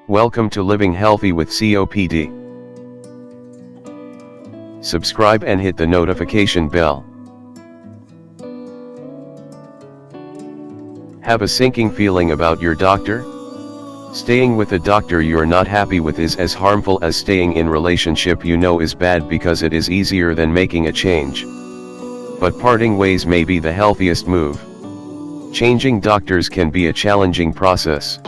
Welcome to Living Healthy with COPD. Subscribe and hit the notification bell. Have a sinking feeling about your doctor? Staying with a doctor you're not happy with is as harmful as staying in relationship you know is bad because it is easier than making a change. But parting ways may be the healthiest move. Changing doctors can be a challenging process.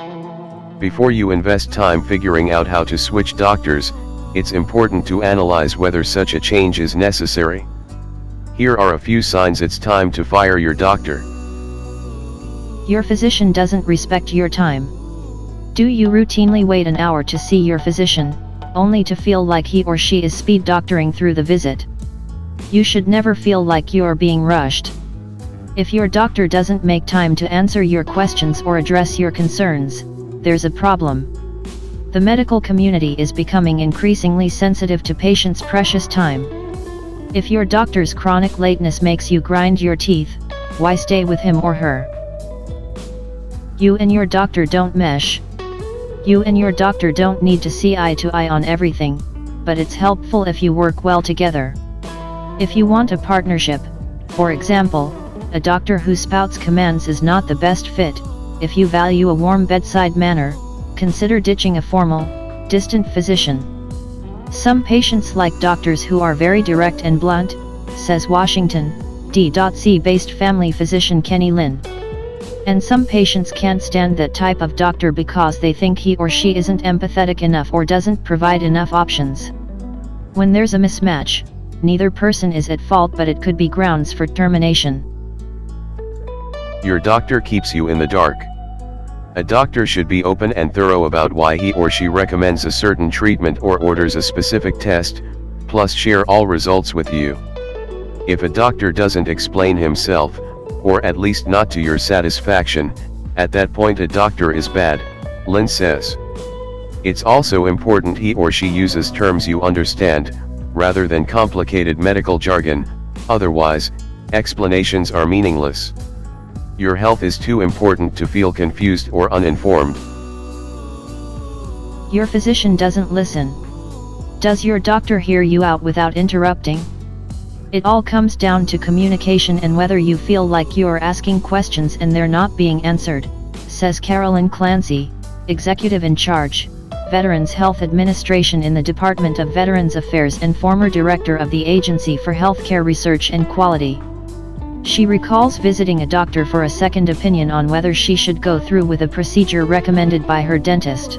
Before you invest time figuring out how to switch doctors, it's important to analyze whether such a change is necessary. Here are a few signs it's time to fire your doctor. Your physician doesn't respect your time. Do you routinely wait an hour to see your physician, only to feel like he or she is speed doctoring through the visit? You should never feel like you are being rushed. If your doctor doesn't make time to answer your questions or address your concerns, there's a problem. The medical community is becoming increasingly sensitive to patients' precious time. If your doctor's chronic lateness makes you grind your teeth, why stay with him or her? You and your doctor don't mesh. You and your doctor don't need to see eye to eye on everything, but it's helpful if you work well together. If you want a partnership, for example, a doctor who spouts commands is not the best fit. If you value a warm bedside manner, consider ditching a formal, distant physician. Some patients like doctors who are very direct and blunt, says Washington, D.C.-based family physician Kenny Lin. And some patients can't stand that type of doctor because they think he or she isn't empathetic enough or doesn't provide enough options. When there's a mismatch, neither person is at fault, but it could be grounds for termination. Your doctor keeps you in the dark. A doctor should be open and thorough about why he or she recommends a certain treatment or orders a specific test, plus share all results with you. If a doctor doesn't explain himself, or at least not to your satisfaction, at that point a doctor is bad, Lin says. It's also important he or she uses terms you understand, rather than complicated medical jargon, otherwise, explanations are meaningless. Your health is too important to feel confused or uninformed. Your physician doesn't listen. Does your doctor hear you out without interrupting? It all comes down to communication and whether you feel like you are asking questions and they're not being answered, says Carolyn Clancy, executive in charge, Veterans Health Administration in the Department of Veterans Affairs and former director of the Agency for Healthcare Research and Quality. She recalls visiting a doctor for a second opinion on whether she should go through with a procedure recommended by her dentist.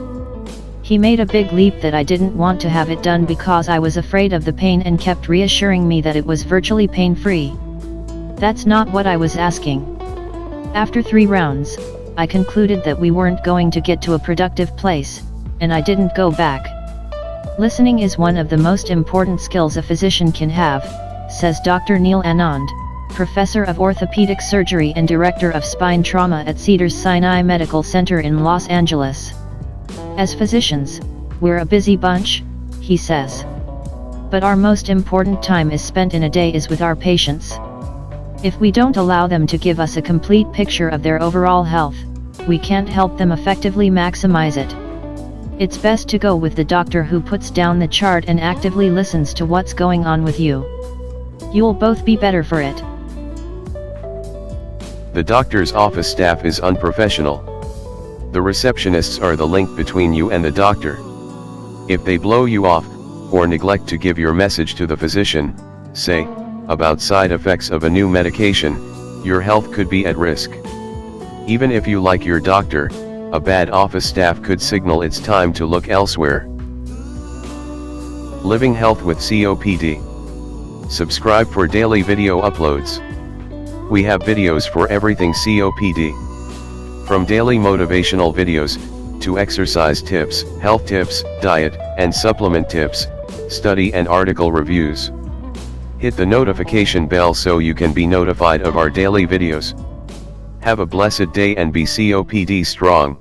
He made a big leap that I didn't want to have it done because I was afraid of the pain and kept reassuring me that it was virtually pain-free. That's not what I was asking. After 3 rounds, I concluded that we weren't going to get to a productive place, and I didn't go back. Listening is one of the most important skills a physician can have, says Dr. Neil Anand, professor of orthopedic surgery and director of spine trauma at Cedars-Sinai Medical Center in Los Angeles. As physicians, we're a busy bunch, he says. But our most important time is spent in a day is with our patients. If we don't allow them to give us a complete picture of their overall health, we can't help them effectively maximize it. It's best to go with the doctor who puts down the chart and actively listens to what's going on with you. You'll both be better for it. The doctor's office staff is unprofessional. The receptionists are the link between you and the doctor. If they blow you off, or neglect to give your message to the physician, say, about side effects of a new medication, your health could be at risk. Even if you like your doctor, a bad office staff could signal it's time to look elsewhere. Living Health with COPD. Subscribe for daily video uploads. We have videos for everything COPD. From daily motivational videos, to exercise tips, health tips, diet, and supplement tips, study and article reviews. Hit the notification bell so you can be notified of our daily videos. Have a blessed day and be COPD strong.